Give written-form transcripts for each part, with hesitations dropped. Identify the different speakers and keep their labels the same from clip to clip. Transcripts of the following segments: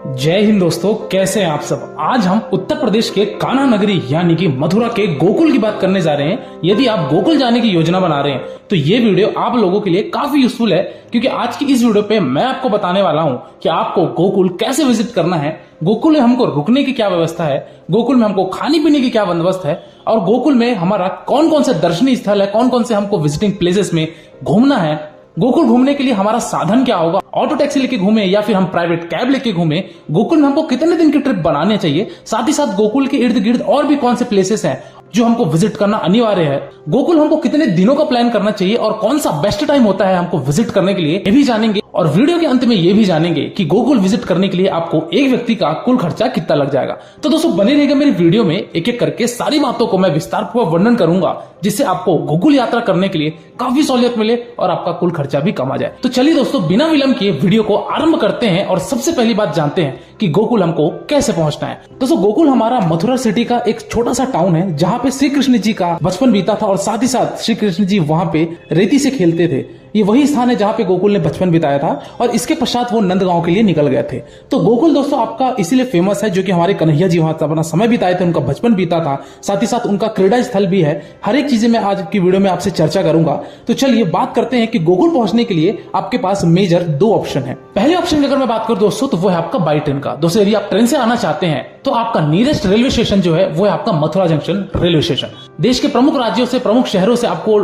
Speaker 1: जय हिंद दोस्तों, कैसे हैं आप सब। आज हम उत्तर प्रदेश के कान्हा नगरी यानी कि मथुरा के गोकुल की बात करने जा रहे हैं। यदि आप गोकुल जाने की योजना बना रहे हैं तो ये वीडियो आप लोगों के लिए काफी यूजफुल है, क्योंकि आज की इस वीडियो पे मैं आपको बताने वाला हूं कि आपको गोकुल कैसे विजिट करना है, गोकुल में हमको रुकने की क्या व्यवस्था है, गोकुल में हमको खाने पीने की क्या बंदोबस्त है, और गोकुल में हमारा कौन कौन से दर्शनीय स्थल है, कौन कौन से हमको विजिटिंग प्लेसेस में घूमना है, गोकुल घूमने के लिए हमारा साधन क्या होगा, ऑटो टैक्सी लेके घूमे या फिर हम प्राइवेट कैब लेके घूमे, गोकुल में हमको कितने दिन की ट्रिप बनाने चाहिए, साथ ही साथ गोकुल के इर्द गिर्द और भी कौन से प्लेसेस हैं जो हमको विजिट करना अनिवार्य है, गोकुल हमको कितने दिनों का प्लान करना चाहिए और कौन सा बेस्ट टाइम होता है हमको विजिट करने के लिए, ये भी जानेंगे। और वीडियो के अंत में ये भी जानेंगे कि गोकुल विजिट करने के लिए आपको एक व्यक्ति का कुल खर्चा कितना लग जाएगा। तो दोस्तों बने रहिएगा मेरी वीडियो में, एक एक करके सारी बातों को मैं विस्तारपूर्वक वर्णन करूंगा, जिससे आपको गोकुल यात्रा करने के लिए काफी सहूलियत मिले और आपका कुल खर्चा भी कम आ जाए। तो चलिए दोस्तों बिना विलंब किए वीडियो को आरंभ करते हैं और सबसे पहली बात जानते हैं कि गोकुल हमको कैसे पहुंचना है। दोस्तों गोकुल हमारा मथुरा सिटी का एक छोटा सा टाउन है, जहाँ पे श्री कृष्ण जी का बचपन बीता था और साथ ही साथ श्री कृष्ण जी वहां पे रेती से खेलते थे। ये वही स्थान है जहाँ पे गोकुल ने बचपन बिताया था और इसके पश्चात वो नंदगांव के लिए निकल गए थे। तो गोकुल दोस्तों आपका इसीलिए फेमस है, जो कि हमारे कन्हैया जी वहां अपना समय बिताए थे, उनका बचपन बीता था, साथ ही साथ उनका क्रीड़ा स्थल भी है। हर एक चीजें मैं आज की वीडियो में आपसे चर्चा करूंगा। तो चलिए बात करते हैं कि गोकुल पहुंचने के लिए आपके पास मेजर दो ऑप्शन है। पहले ऑप्शन की अगर मैं बात करूं दोस्तों तो वो है आपका बाई ट्रेन का। दोस्तों यदि आप ट्रेन से आना चाहते हैं तो आपका नियरेस्ट रेलवे स्टेशन जो है वो है आपका मथुरा जंक्शन रेलवे स्टेशन। देश के प्रमुख राज्यों से, प्रमुख शहरों से आपको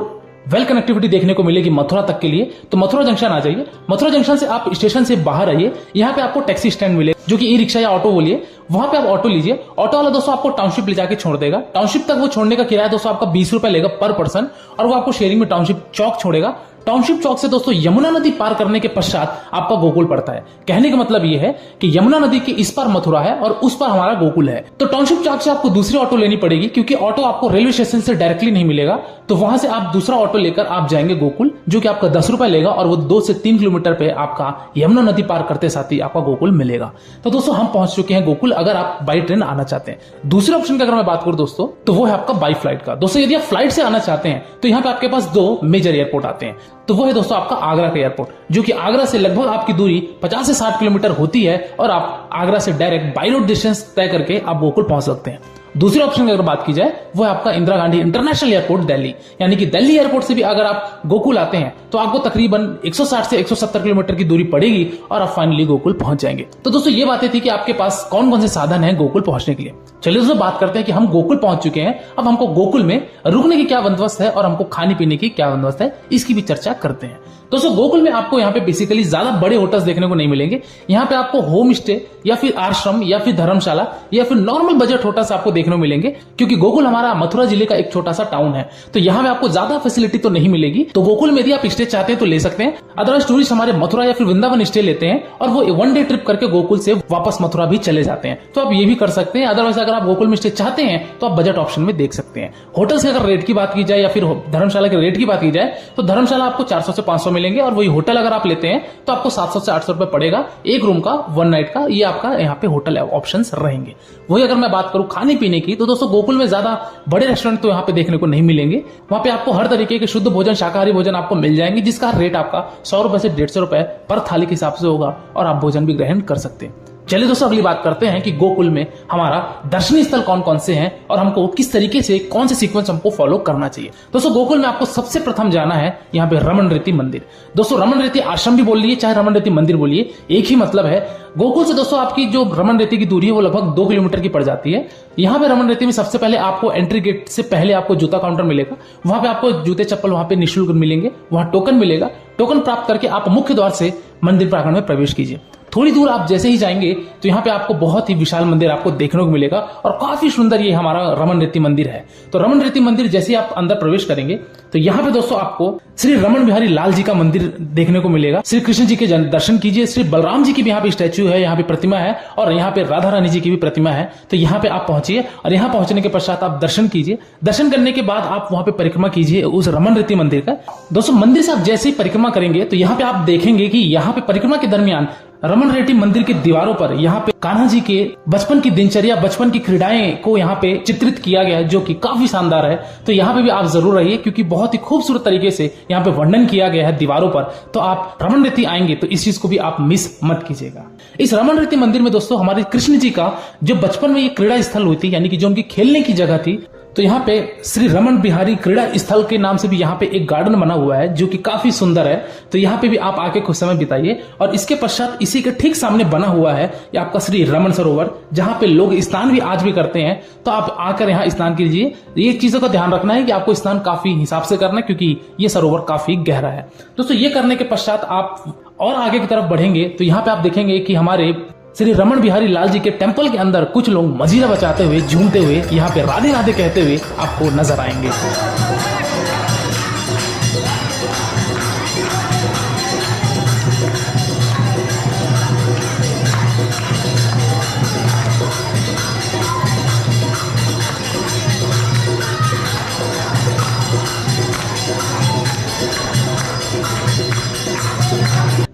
Speaker 1: वेल कनेक्टिविटी देखने को मिलेगी मथुरा तक के लिए। तो मथुरा जंक्शन आ जाइए। मथुरा जंक्शन से आप स्टेशन से बाहर आइए, यहाँ पे आपको टैक्सी स्टैंड मिले, जो कि ई रिक्शा या ऑटो बोलिए, वहां पे आप ऑटो लीजिए। ऑटो वाला दोस्तों आपको टाउनशिप ले जाके छोड़ देगा। टाउनशिप तक वो छोड़ने का किराया दोस्तों आपका 20 रुपए लेगा पर पर्सन, और वो आपको शेयरिंग में टाउनशिप चौक छोड़ेगा। टाउनशिप चौक से दोस्तों यमुना नदी पार करने के पश्चात आपका गोकुल पड़ता है। कहने का मतलब ये है कि यमुना नदी के इस पार मथुरा है और उस पार हमारा गोकुल है। तो टाउनशिप चौक से आपको दूसरी ऑटो लेनी पड़ेगी, क्योंकि ऑटो आपको रेलवे स्टेशन से डायरेक्टली नहीं मिलेगा। तो वहां से आप दूसरा ऑटो लेकर आप जाएंगे गोकुल, जो कि आपका 10 रुपए लेगा, और वो 2 से 3 किलोमीटर पे आपका यमुना नदी पार करते साथ ही आपका गोकुल मिलेगा। तो दोस्तों हम पहुंच चुके हैं गोकुल, अगर आप बाई ट्रेन आना चाहते हैं। दूसरे ऑप्शन की अगर मैं बात करूं दोस्तों तो वो है आपका बाई फ्लाइट का। दोस्तों यदि आप फ्लाइट से आना चाहते हैं तो यहाँ पे आपके पास 2 मेजर एयरपोर्ट आते हैं। तो वो है दोस्तों आपका आगरा का एयरपोर्ट, जो कि आगरा से लगभग आपकी दूरी 50 से 60 किलोमीटर होती है, और आप आगरा से डायरेक्ट बाई रोड डिस्टेंस तय करके आप गोकुल पहुंच सकते हैं। दूसरे ऑप्शन की अगर बात की जाए वो है आपका इंदिरा गांधी इंटरनेशनल एयरपोर्ट दिल्ली, यानी कि दिल्ली एयरपोर्ट से भी अगर आप गोकुल आते हैं तो आपको तकरीबन 160 से 170 किलोमीटर की दूरी पड़ेगी और आप फाइनली गोकुल पहुंच जाएंगे। तो दोस्तों ये बातें थी कि आपके पास कौन कौन से साधन है गोकुल पहुंचने के लिए। चलिए दोस्तों बात करते हैं कि हम गोकुल पहुंच चुके हैं, अब हमको गोकुल में रुकने की क्या बंदोबस्त है और हमको खाने पीने की क्या बंदोबस्त है, इसकी भी चर्चा करते हैं। दोस्तों गोकुल में आपको यहाँ पे बेसिकली ज्यादा बड़े होटल्स देखने को नहीं मिलेंगे। यहाँ पे आपको होम स्टे या फिर आश्रम या फिर धर्मशाला या फिर नॉर्मल बजट होटल्स आपको देखने को मिलेंगे, क्योंकि गोकुल हमारा मथुरा जिले का एक छोटा सा टाउन है। तो यहाँ पे आपको ज्यादा फैसिलिटी तो नहीं मिलेगी। तो गोकुल में यदि आप स्टे चाहते हैं तो ले सकते हैं, अदरवाइज टूरिस्ट हमारे मथुरा या फिर वृंदावन स्टे लेते हैं और वो 1 डे ट्रिप करके गोकुल से वापस मथुरा भी चले जाते हैं। तो आप ये भी कर सकते हैं। अदरवाइज अगर आप गोकुल में स्टे चाहते हैं तो आप बजट ऑप्शन में देख सकते हैं। होटल्स के अगर रेट की बात की जाए या फिर धर्मशाला के रेट की बात की जाए तो धर्मशाला आपको 400 से 500 मिलेंगे, और वही होटल अगर आप लेते हैं तो आपको 700 से 800 रुपए पड़ेगा एक रूम का 1 नाइट का। ये आपका यहाँ पे होटल ऑप्शंस रहेंगे। वही अगर मैं बात करूं खाने पीने की तो दोस्तों गोकुल में ज्यादा बड़े रेस्टोरेंट तो यहाँ पे देखने को नहीं मिलेंगे। वहां पे आपको हर तरीके के शुद्ध भोजन, शाकाहारी भोजन आपको मिल जाएंगे, जिसका रेट आपका 100 रुपए से 150 रुपए पर थाली के हिसाब से होगा, और आप भोजन भी ग्रहण कर सकते हैं। चलिए दोस्तों अगली बात करते हैं कि गोकुल में हमारा दर्शनीय स्थल कौन कौन से हैं और हमको किस तरीके से कौन से सीक्वेंस हमको फॉलो करना चाहिए। दोस्तों गोकुल में आपको सबसे प्रथम जाना है यहाँ पे रमन रेती मंदिर। दोस्तों रमन रेती आश्रम भी बोल लिए चाहे रमन रेती मंदिर बोलिए, एक ही मतलब है। गोकुल से दोस्तों आपकी जो रमन रेती की दूरी है वो लगभग 2 किलोमीटर की पड़ जाती है। यहाँ पे रमन रेती में सबसे पहले आपको एंट्री गेट से पहले आपको जूता काउंटर मिलेगा। वहां पे आपको जूते चप्पल वहां पे निःशुल्क मिलेंगे। वहां टोकन मिलेगा। टोकन प्राप्त करके आप मुख्य द्वार से मंदिर प्रांगण में प्रवेश कीजिए। थोड़ी दूर आप जैसे ही जाएंगे तो यहाँ पे आपको बहुत ही विशाल मंदिर आपको देखने को मिलेगा, और काफी सुंदर ये हमारा रमन रेती मंदिर है। तो रमन रेती मंदिर जैसे ही आप अंदर प्रवेश करेंगे तो यहाँ पे दोस्तों आपको श्री रमन बिहारी लाल जी का मंदिर देखने को मिलेगा। श्री कृष्ण जी के दर्शन कीजिए। श्री बलराम जी की भी यहाँ पे स्टैच्यू है, यहाँ पे प्रतिमा है, और यहाँ पे राधा रानी जी की भी प्रतिमा है। तो यहाँ पे आप पहुंचिए और यहाँ पहुंचने के पश्चात आप दर्शन कीजिए। दर्शन करने के बाद आप वहां पे परिक्रमा कीजिए उस रमन रेती मंदिर का। दोस्तों मंदिर से आप जैसे ही परिक्रमा करेंगे तो यहाँ पे आप देखेंगे कि यहाँ पे परिक्रमा के दरमियान रमन रेड्डी मंदिर के दीवारों पर यहाँ पे कान्हा जी के बचपन की दिनचर्या, बचपन की क्रीड़ाएं को यहाँ पे चित्रित किया गया है, जो कि काफी शानदार है। तो यहाँ पे भी आप जरूर रहिए, क्योंकि बहुत ही खूबसूरत तरीके से यहाँ पे वर्णन किया गया है दीवारों पर। तो आप रमन रेड्डी आएंगे तो इस चीज को भी आप मिस मत कीजिएगा। इस रमन रेड्डी मंदिर में दोस्तों हमारे कृष्ण जी का जो बचपन में ये क्रीड़ा स्थल हुई थी, यानी कि जो उनकी खेलने की जगह थी, तो यहाँ पे श्री रमन बिहारी क्रीड़ा स्थल के नाम से भी यहाँ पे एक गार्डन बना हुआ है, जो कि काफी सुंदर है। तो यहाँ पे भी आप आके कुछ समय बिताइए। और इसके पश्चात इसी के ठीक सामने बना हुआ है ये आपका श्री रमन सरोवर, जहाँ पे लोग स्नान भी आज भी करते हैं। तो आप आकर यहाँ स्नान कीजिए। ये चीजों का ध्यान रखना है कि आपको स्नान काफी हिसाब से करना है, क्योंकि ये सरोवर काफी गहरा है। दोस्तों ये करने के पश्चात आप और आगे की तरफ बढ़ेंगे तो यहाँ पे आप देखेंगे कि हमारे श्री रमन बिहारी लाल जी के टेम्पल के अंदर कुछ लोग मजीरा बचाते हुए, झूमते हुए, यहाँ पे राधे राधे कहते हुए आपको नजर आएंगे।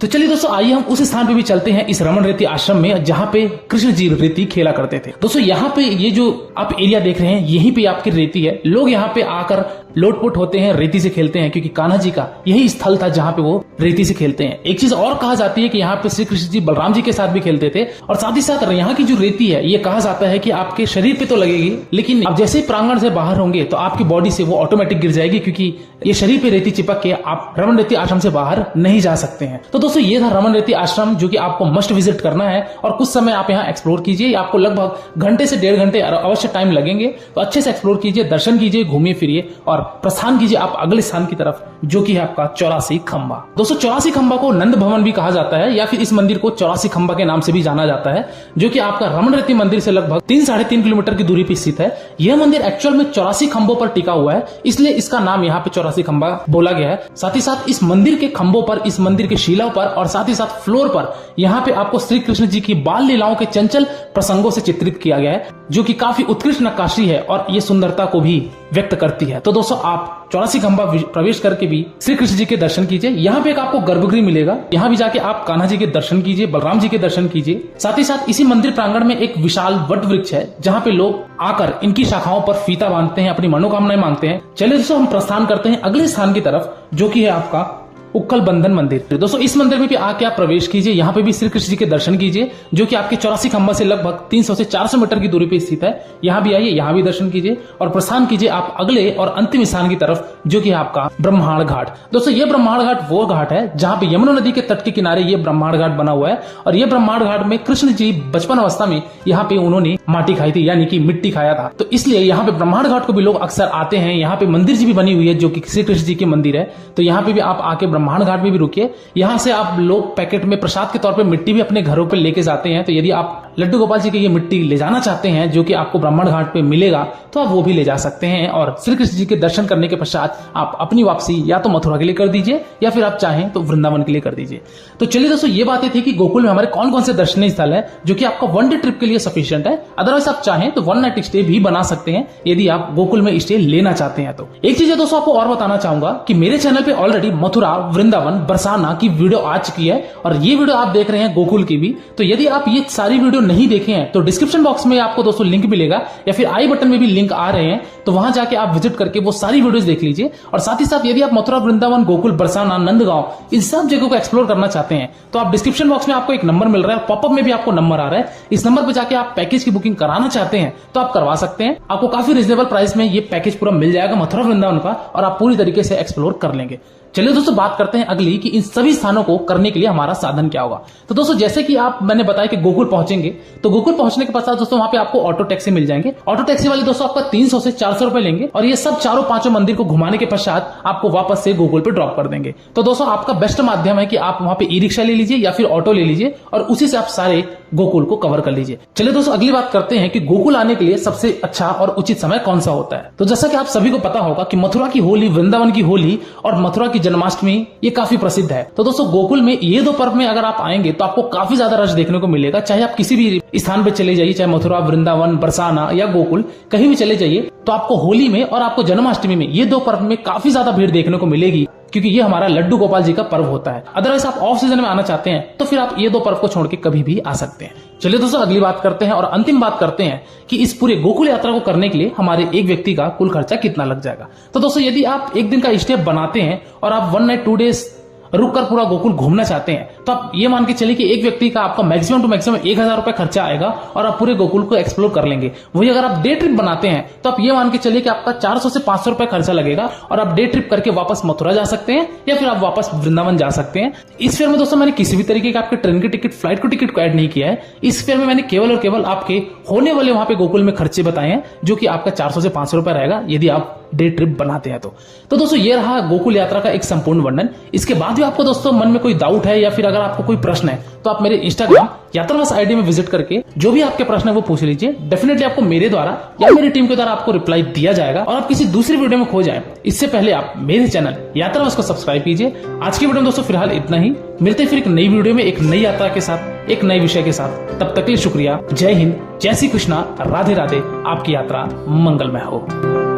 Speaker 1: तो चलिए दोस्तों, आइए हम उस स्थान पे भी चलते हैं, इस रमन रेती आश्रम में, जहाँ पे कृष्ण जी रेती खेला करते थे। दोस्तों यहाँ पे ये जो आप एरिया देख रहे हैं, यहीं पे आपकी रेती है। लोग यहाँ पे आकर लोटपोट होते हैं, रेती से खेलते हैं, क्योंकि कान्हा जी का यही स्थल था जहाँ पे वो रेती से खेलते हैं। एक चीज और कहा जाती है कि यहाँ पे श्री कृष्ण जी बलराम जी के साथ भी खेलते थे। और साथ ही साथ यहाँ की जो रेती है, ये कहा जाता है कि आपके शरीर पे तो लगेगी, लेकिन आप जैसे ही प्रांगण से बाहर होंगे तो आपकी बॉडी से वो ऑटोमेटिक गिर जाएगी, क्योंकि ये शरीर पे रेती चिपक के आप रमन रेती आश्रम से बाहर नहीं जा सकते हैं। तो दोस्तों ये था रमन रेती आश्रम, जो कि आपको मस्ट विजिट करना है। और कुछ समय आप यहाँ एक्सप्लोर कीजिए। आपको लगभग घंटे से 1.5 घंटे अवश्य टाइम लगेंगे। तो अच्छे से एक्सप्लोर कीजिए, दर्शन कीजिए, घूमिए फिरिए और प्रस्थान कीजिए आप अगले स्थान की तरफ, जो कि है आपका 84 खंबा। दोस्तों 84 खंबा को नंद भवन भी कहा जाता है, या फिर इस मंदिर को 84 खंबा के नाम से भी जाना जाता है, जो कि आपका रमन रेती मंदिर से लगभग 3-3.5 किलोमीटर की दूरी पर स्थित है। यह मंदिर एक्चुअल में 84 खंबों पर टिका हुआ है, इसलिए इसका नाम यहाँ पे 84 खंबा बोला गया है। साथ ही साथ इस मंदिर के खंबों पर, इस मंदिर के शिलाओं पर और साथ ही साथ फ्लोर पर यहाँ पे आपको श्री कृष्ण जी की बाल लीलाओं के चंचल प्रसंगों से चित्रित किया गया है, जो कि काफी उत्कृष्ट नक्काशी है और ये सुंदरता को भी व्यक्त करती है। तो दोस्तों आप 84 खंबा प्रवेश करके भी श्री कृष्ण जी के दर्शन कीजिए। यहाँ पे एक आपको गर्भगृह मिलेगा, यहाँ भी जाके आप कान्हा जी के दर्शन कीजिए, बलराम जी के दर्शन कीजिए। साथ ही साथ इसी मंदिर प्रांगण में एक विशाल वट वृक्ष है, जहाँ पे लोग आकर इनकी शाखाओं पर फीता बांधते हैं, अपनी मनोकामनाएं मांगते हैं। चलिए दोस्तों हम प्रस्थान करते हैं अगले स्थान की तरफ, जो कि है आपका उक्कल बंधन मंदिर। दोस्तों इस मंदिर में भी आके आप प्रवेश कीजिए, यहाँ पे भी श्री कृष्ण जी के दर्शन कीजिए, जो कि आपके 84 खंबा से लगभग 300 से 400 मीटर की दूरी पे स्थित है। यहाँ भी आइए, यहाँ भी दर्शन कीजिए और प्रस्थान कीजिए आप अगले और अंतिम स्थान की तरफ, जो कि आपका ब्रह्मांड घाट। दोस्तों ये ब्रह्मांड घाट वो घाट है जहाँ पे यमुना नदी के तट के किनारे ये ब्रह्मांड घाट बना हुआ है। और ये ब्रह्मांड घाट में कृष्ण जी बचपन अवस्था में यहाँ पे उन्होंने माटी खाई थी, यानी कि मिट्टी खाया था। तो इसलिए यहाँ पे ब्रह्मांड घाट को भी लोग अक्सर आते हैं। यहाँ पे मंदिर जी भी बनी हुई है, जो कि श्री कृष्ण जी की मंदिर है। तो यहाँ पे भी आप आके ब्रह्मांड घाट में भी रुकिए। यहाँ से आप लोग पैकेट में प्रसाद के तौर पे मिट्टी भी अपने घरों पे लेके जाते हैं। तो यदि आप लड्डू गोपाल जी की ये मिट्टी ले जाना चाहते हैं, जो कि आपको ब्रह्मांड घाट पे मिलेगा, तो आप वो भी ले जा सकते हैं। और श्री कृष्ण जी के दर्शन करने के पश्चात आप अपनी वापसी या तो मथुरा के लिए कर दीजिए, या फिर आप चाहें तो वृंदावन के लिए कर दीजिए। तो चलिए दोस्तों ये बातें थी कि गोकुल में हमारे कौन कौन से दर्शनीय स्थल है, जो कि आपका 1 डे ट्रिप के लिए सफिशिएंट है। अदरवाइज आप चाहें तो 1 नाइट स्टे भी बना सकते हैं, यदि आप गोकुल में स्टे लेना चाहते हैं। तो एक चीज है दोस्तों आपको और बताना चाहूंगा कि मेरे चैनल पे ऑलरेडी मथुरा, वृंदावन, बरसाना की वीडियो आ चुकी है, और ये वीडियो आप देख रहे हैं गोकुल की भी। तो यदि आप ये सारी वीडियो नहीं देखे हैं तो डिस्क्रिप्शन बॉक्स में आपको दोस्तों लिंक मिलेगा, या फिर आई बटन में भी लिंक आ रहे हैं, तो वहां जाके आप विजिट करके वो सारी वीडियोस देख लीजिए। और साथ ही साथ यदि आप मथुरा, वृंदावन, गोकुल, बरसाना, नंदगांव इन सब जगहों को एक्सप्लोर करना चाहते हैं, तो आप डिस्क्रिप्शन बॉक्स में आपको एक नंबर मिल रहा है, पॉपअप में भी आपको नंबर आ रहा है। इस नंबर पर जाके आप पैकेज की बुकिंग कराना चाहते हैं तो आप करवा सकते हैं। आपको काफी रिजनेबल प्राइस में ये पैकेज पूरा मिल जाएगा मथुरा, वृंदावन का, और आप पूरी तरीके से एक्सप्लोर कर लेंगे। चलिए दोस्तों बात करते हैं अगली कि इन सभी स्थानों को करने के लिए हमारा साधन क्या होगा। तो दोस्तों जैसे कि मैंने बताया कि गोकुल पहुंचेंगे, तो गोकुल पहुंचने के पश्चात दोस्तों वहां पे आपको ऑटो टैक्सी मिल जाएंगे। ऑटो टैक्सी वाले दोस्तों आपका 300 से 400 रुपए लेंगे, और ये सब चारों पांचों मंदिर को घुमाने के पश्चात आपको वापस से गोकुल पे ड्रॉप कर देंगे। तो दोस्तों आपका बेस्ट माध्यम है कि आप वहां पे ई रिक्शा ले लीजिए या फिर ऑटो ले लीजिए, और उसी से आप सारे गोकुल को कवर कर लीजिए। चलिए दोस्तों अगली बात करते हैं कि गोकुल आने के लिए सबसे अच्छा और उचित समय कौन सा होता है। तो जैसा कि आप सभी को पता होगा कि मथुरा की होली, वृंदावन की होली और मथुरा की जन्माष्टमी ये काफी प्रसिद्ध है। तो दोस्तों गोकुल में ये 2 पर्व में अगर आप आएंगे तो आपको काफी ज्यादा रश देखने को मिलेगा। चाहे आप किसी भी स्थान पे चले जाइए, चाहे मथुरा, वृंदावन, बरसाना या गोकुल, कहीं भी चले जाइए, तो आपको होली में और आपको जन्माष्टमी में ये 2 पर्व में काफी ज्यादा भीड़ देखने को मिलेगी। क्योंकि ये हमारा लड्डू गोपाल जी का पर्व होता है। अदरवाइज आप ऑफ सीजन में आना चाहते हैं तो फिर आप ये 2 पर्व को छोड़ के कभी भी आ सकते हैं। चलिए दोस्तों, अगली बात करते हैं और अंतिम बात करते हैं कि इस पूरे गोकुल यात्रा को करने के लिए हमारे एक व्यक्ति का कुल खर्चा कितना लग जाएगा। तो दोस्तों, यदि आप एक दिन का स्टे बनाते हैं और आप 1 नाइट 2 डेज रुक कर पूरा गोकुल घूमना चाहते हैं तो आप ये मान के चलिए कि एक व्यक्ति का आपका मैक्सिमम टू मैक्सिमम 1000 रुपए खर्चा आएगा और आप पूरे गोकुल को एक्सप्लोर कर लेंगे। वही अगर आप डे ट्रिप बनाते हैं तो आप ये मान के चलिए कि आपका 400 से 500 रुपए खर्चा लगेगा और आप डे ट्रिप करके वापस मथुरा जा सकते हैं या फिर आप वापस वृंदावन जा सकते हैं। इस फेयर में दोस्तों मैंने किसी भी तरीके का आपके ट्रेन की टिकट, फ्लाइट की टिकट को ऐड नहीं किया है। इस फेयर में मैंने केवल और केवल आपके होने वाले वहां पे गोकुल में खर्चे बताए हैं, जो कि आपका 400 से 500 रुपए रहेगा यदि आप डे ट्रिप बनाते हैं तो दोस्तों ये रहा गोकुल यात्रा का एक संपूर्ण वर्णन। इसके बाद भी आपको दोस्तों मन में कोई डाउट है या फिर अगर आपको कोई प्रश्न है तो आप मेरे इंस्टाग्राम यात्रावास आईडी में विजिट करके जो भी आपके प्रश्न है वो पूछ लीजिए। डेफिनेटली आपको मेरे द्वारा या मेरी टीम के द्वारा आपको रिप्लाई दिया जाएगा। और आप किसी दूसरी वीडियो में खो जाए इससे पहले आप मेरे चैनल यात्रावास को सब्सक्राइब कीजिए। आज की वीडियो में दोस्तों फिलहाल इतना ही। मिलते फिर एक नई वीडियो में एक नई यात्रा के साथ, एक नए विषय के साथ। तब तक के लिए शुक्रिया। जय हिंद, जय श्री कृष्णा, राधे राधे। आपकी यात्रा मंगलमय हो।